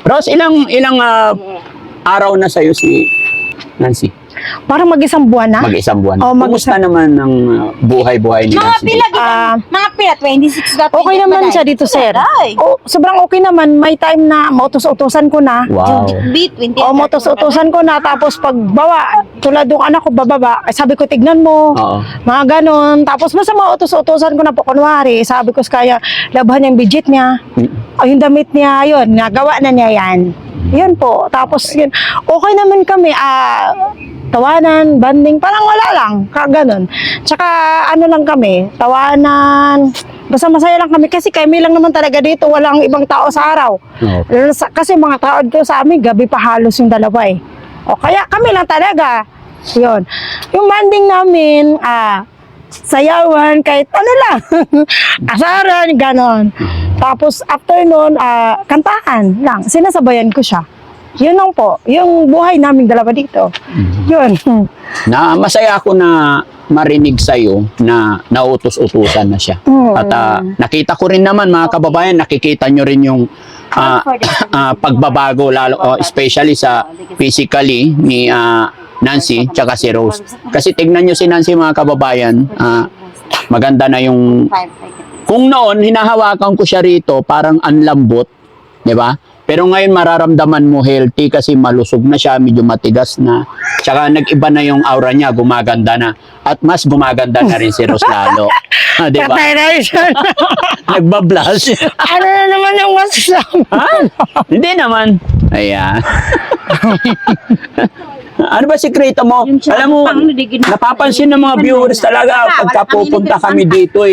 Rose, ilang araw na sa'yo si Nancy? Parang mag-isang buwan na. Mag-isang buwan. Oh, Kumusta naman ang buhay-buhay ni Mga Nancy? pila, mga pila, 26 ka. Okay naman siya dito, sir. Oh, sobrang okay naman. May time na mautos-utosan ko na. Wow. Beat, 20. O, mautos-utosan ko na. Tapos pagbawa, tulad ng anak ko bababa, sabi ko, tignan mo. Oo. Mga ganon. Tapos basta mautos-utosan ko na po, kunwari. Sabi ko kaya, labahan yung budget niya. O, yung damit niya, yun, nagawa na niya yan. Yun po. Tapos yun, okay naman kami. Tawanan, banding, parang wala lang. Ganon. Tsaka ano lang kami, tawanan. Basta masaya lang kami kasi kami lang naman talaga dito. Walang ibang tao sa araw. Okay. Kasi mga tao dito sa amin, gabi pa halos yung dalawa eh. O kaya kami lang talaga. Yun. Yung banding namin, sayawan, kahit ano lang. Asaran, ganon. Tapos after nun, kantahan lang. Sinasabayan ko siya. Yun lang po. Yung buhay namin dalawa dito. Yun. Na masaya ako na marinig sa'yo na nautos-utusan na siya. At nakita ko rin naman mga kababayan, nakikita nyo rin yung pagbabago, lalo, especially sa physically ni Nancy tsaka si Rose. Kasi tignan nyo si Nancy mga kababayan, maganda na yung... Kung noon, hinahawakan ko siya rito, parang anlambot, di ba? Pero ngayon mararamdaman mo healthy kasi malusog na siya, medyo matigas na. Tsaka nag-iba na yung aura niya, gumaganda na. At mas gumaganda na rin si Rose lalo. Di ba? Nagbablush. Ano na naman yung masasabi? Hindi naman. Ayan. Ano ba sikreto mo? Alam mo, napapansin ng mga viewers talaga pagka pupunta kami dito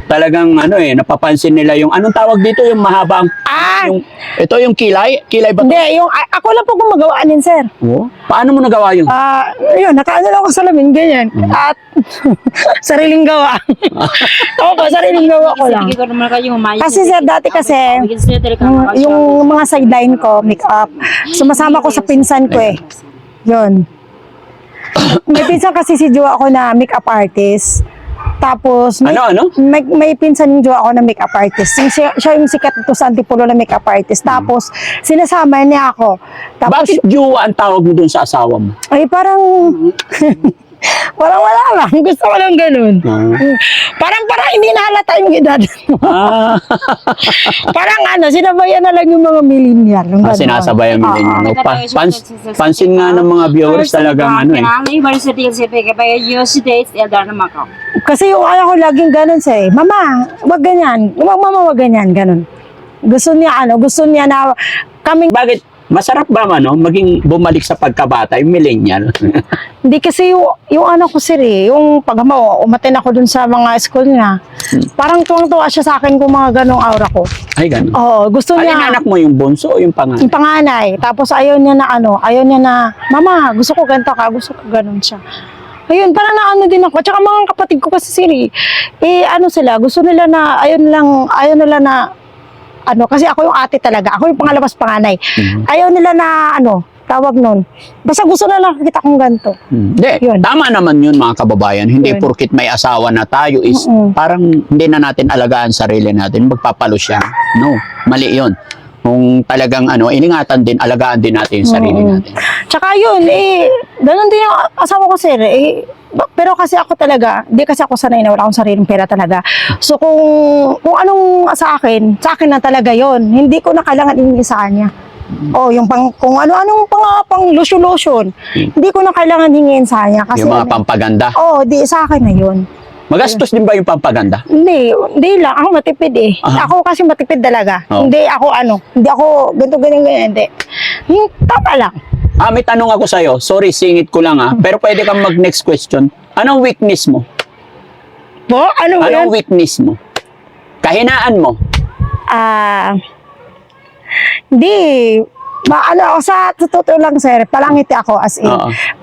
talagang napapansin nila yung anong tawag dito, yung mahabang ito yung kilay ba? Hindi, ako lang po gumagawa din, sir. Oh, paano mo nagawa yun? Yun, nakaano lang ako sa lamin, ganyan. At sariling gawa. Opo, sariling gawa ko lang. Kasi sir, dati kasi, yung mga sideline ko, make-up, sumasama ko sa pinsan ko eh. Yun. May pinsan kasi si Jowa ako na make-up artist. Tapos, may pinsan yung Jowa ako na make-up artist. Siya yung sikat dito sa Antipolo na make-up artist. Tapos, sinasama niya ako. Tapos, bakit Jowa ang tawag mo dun sa asawa mo? Ay, parang wala lang. Gusto ko lang ganun. Parang hindi nahalata yung edad. Parang sinabayan na lang yung mga millennial. Sinasabayan millennial. Pansin nga ng mga viewers talagang Kasi yung ayaw ko laging ganun siya eh. Mama, wag ganyan. Mama, wag ganyan. Ganun. Gusto niya na kaming... Bakit? Masarap ba maging bumalik sa pagkabata, yung millennial? Hindi kasi yung anak ko sir yung pag umaten ako dun sa mga school niya, parang tuwang-tuwa siya sa akin kung mga ganong aura ko. Ay, ganun? Oo, gusto niya. Alin anak mo, yung bunso o yung panganay? Yung panganay. Tapos ayaw niya na, Mama, gusto ko ganito ka, gusto ko ganon siya. Ayun, parang naano din ako. Tsaka mga kapatid ko kasi sir sila, gusto nila na, ayaw nila na, kasi ako yung ate talaga. Ako yung pangalabas panganay. Ayaw nila na, tawag nun. Basta gusto na lang kita kong ganito. Hindi, tama naman yun mga kababayan. Hindi porkit may asawa na tayo parang hindi na natin alagaan sarili natin. Magpapalo siya. No, mali yun. Kung talagang iningatan din, alagaan din natin yung sarili natin. Tsaka yun, ganun din yung asawa ko sir. Pero kasi ako talaga, hindi kasi ako sanay na wala akong sariling pera talaga. So kung anong sa akin na talaga yon. Hindi ko na kailangan iningi sa kanya. Yung kung ano-anong pang lotion. Hindi ko na kailangan hingin sa kanya. Kasi yung mga pampaganda. di sa akin na yun. Magastos din ba yung pampaganda? Hindi lang. Ako matipid eh. Ako kasi matipid talaga. Hindi ako ganito, ganyan, hindi. Tama lang. May tanong ako sa'yo. Sorry, singit ko lang pero pwede kang mag-next question. Anong weakness mo? Po? Anong weakness mo? Kahinaan mo? Hindi. Sa totoo lang, sir, palangiti ako as in.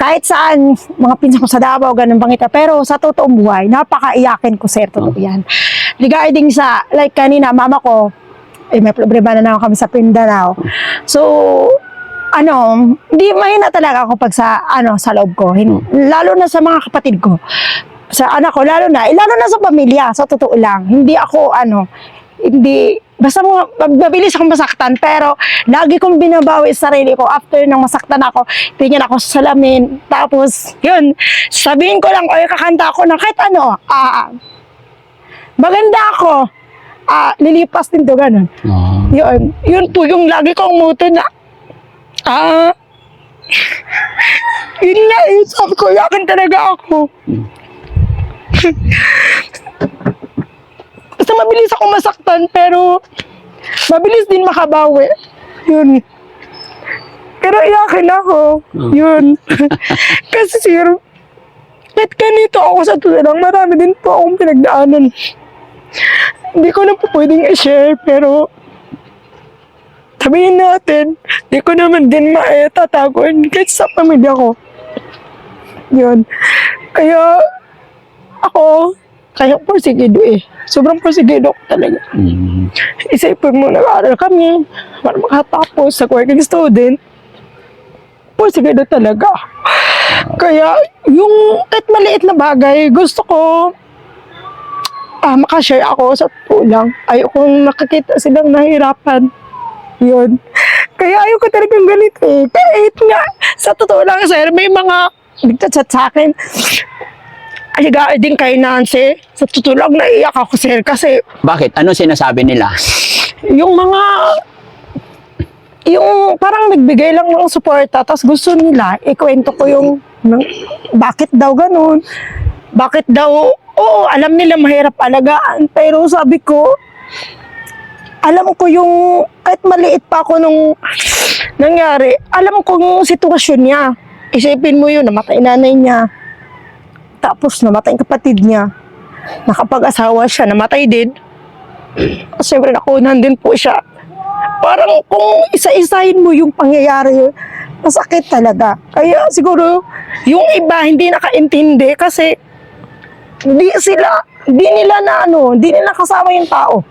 Kahit saan, mga pinsan ko sa Davao, ganun bangita. Pero sa totoong buhay, napakaiyakin ko, sir, totoo yan. Regarding sa, like kanina, mama ko, may problema na naman kami sa Mindanao. So, hindi mahina talaga ako pag sa loob ko. Lalo na sa mga kapatid ko. Sa anak ko, lalo na sa pamilya, sa totoo lang. Hindi ako, hindi, basta mabilis akong masaktan, pero lagi kong binabawi sa sarili ko after nang masaktan ako, tingin ako sa salamin, tapos, yun, sabihin ko lang, o kakanta ako na kahit ano, maganda ako, lilipas din to, ganun. Yun po yung lagi kong motto na, yun nga, sabi ko, yakin talaga ako. Basta mabilis ako masaktan, pero mabilis din makabawi. Yun. Pero iyakin ako. Yun. Kasi sir, kahit ganito ako sa tulang, marami din po akong pinagdaanan. Hindi ko na po pwedeng i-share, pero sabihin natin, di ko naman din maitatagon kahit sa pamilya ko. Yun. Kaya, ako, kaya porsigido Sobrang porsigido ko talaga. Isipin mo, nag-aaral kami para makatapos sa working student. Porsigido talaga. Kaya, yung kahit maliit na bagay, gusto ko makashare ako sa tulang. Ayokong nakakita silang nahihirapan. Yun. Kaya ayoko talagang ganito Kahit nga, sa totoo lang, sir, may mga nagchat-chat sa akin. Aliga din kay Nancy. Sa totoo lang, naiyak ako, sir. Kasi, Bakit? Ano sinasabi nila? yung parang nagbigay lang ng suporta, tapos gusto nila, ikwento ko yung, bakit daw ganun? Bakit daw, oo, alam nila mahirap alagaan. Pero sabi ko, alam ko yung, kahit maliit pa ako nung nangyari, alam ko yung sitwasyon niya. Isipin mo yun, namatay nanay niya. Tapos namatay ang kapatid niya. Nakapag-asawa siya, namatay din. Siyempre nakunan din po siya. Parang kung isa-isahin mo yung pangyayari, masakit talaga. Kaya siguro, yung iba hindi nakaintindi kasi hindi nila kasama yung tao.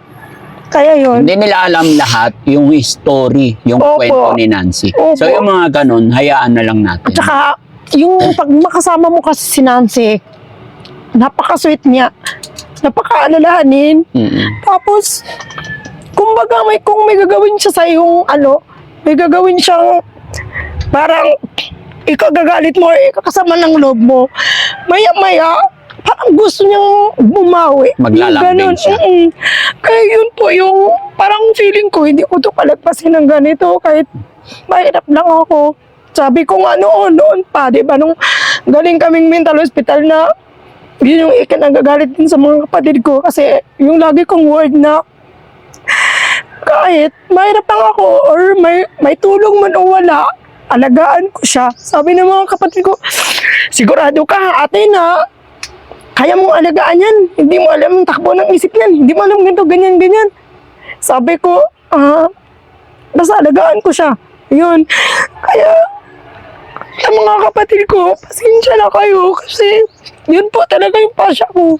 Kaya yun. Hindi nila alam lahat yung story, yung Opo. kwento ni Nancy. Opo. So yung mga ganun, hayaan na lang natin. At saka, yung pag makasama mo kasi si Nancy, napaka-sweet niya. Napaka-alalahanin. Tapos, kumbaga kung may gagawin siya sa yung may gagawin siyang parang ikagagalit mo or ikakasama ng loob mo. Maya-maya, parang gusto niyang bumawi. Maglalambing Ganun. siya. Kaya yun po yung parang feeling ko, hindi ko to palagpasin ng ganito kahit mahirap lang ako. Sabi ko nga noon pa, di ba, nung galing kaming mental hospital na yun yung ikinagagalit din sa mga kapatid ko kasi yung lagi kong word na kahit mahirap lang ako or may tulong man o wala, alagaan ko siya. Sabi ng mga kapatid ko, sigurado ka ate na kaya mong alagaan yan. Hindi mo alam ang takbo ng isip yan. Hindi mo alam ganito, ganyan, ganyan. Sabi ko, basta alagaan ko siya. Yun. Kaya, sa mga kapatid ko, pasensya na kayo kasi yun po talaga yung pasya ko.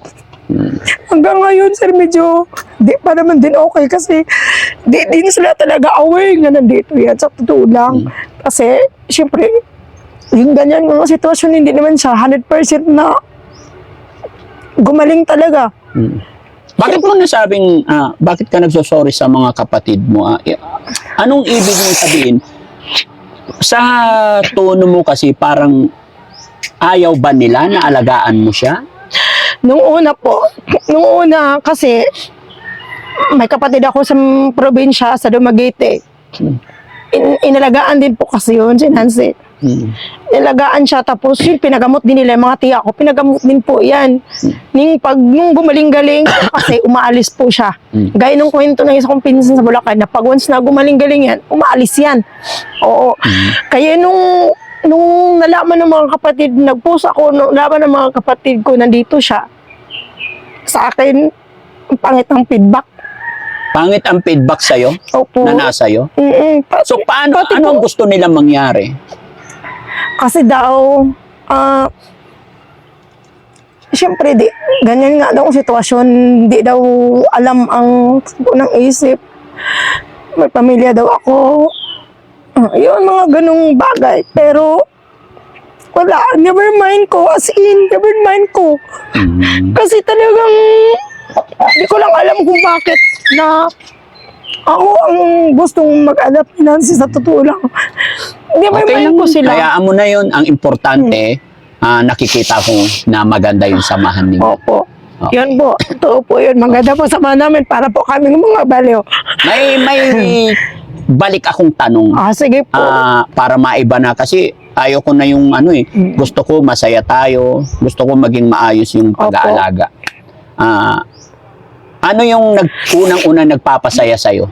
Hanggang ngayon, sir, medyo di pa naman din okay kasi di din sila talaga aware nga nandito yan sa totoo lang. Kasi, syempre, yung ganyan mga sitwasyon, hindi naman siya 100% na gumaling talaga. Bakit mo nasabing, bakit ka nagsosorry sa mga kapatid mo? Anong ibig mong sabihin? Sa tono mo kasi parang ayaw ba nila na alagaan mo siya? Nung una kasi may kapatid ako sa probinsya sa Dumaguete. Inalagaan din po kasi yun si Nancy. Inalagaan siya tapos yun pinagamot din nila yung mga tiya ko. Pinagamot din po yan. Nung gumaling-galing kasi umaalis po siya. Gaya nung kwento ng isa kong pinsan sa Bulacan na pag once na gumaling-galing yan, umaalis yan. Oo. Kaya nung nalaman ng mga kapatid, nag-post ako, nalaman ng mga kapatid ko, nandito siya. Sa akin, ang pangit ang feedback. Pangit ang feedback sa'yo? Opo. Na nasa'yo? So paano, pati anong po, gusto nilang mangyari? kasi daw, siyempre, ganyan nga daw ang sitwasyon, di daw alam ang unang isip. May pamilya daw ako. Yun, mga ganung bagay. Pero, wala, never mind ko. As in, never mind ko. Kasi talagang, Hindi ko lang alam kung bakit na ako ang gustong mag-adapt ni Nancy sa totoo lang. Hindi ba Okay lang ko sila? Hayaan mo na yun. Ang importante, nakikita ko na maganda yung samahan ninyo. Opo. Yan po. Totoo po yun. Maganda po sama namin para po kaming mga baliw. May balik akong tanong. Sige po. Para maiba na kasi ayaw ko na yung gusto ko masaya tayo, gusto ko maging maayos yung pag-aalaga. Ano yung unang-unang nagpapasaya sa'yo?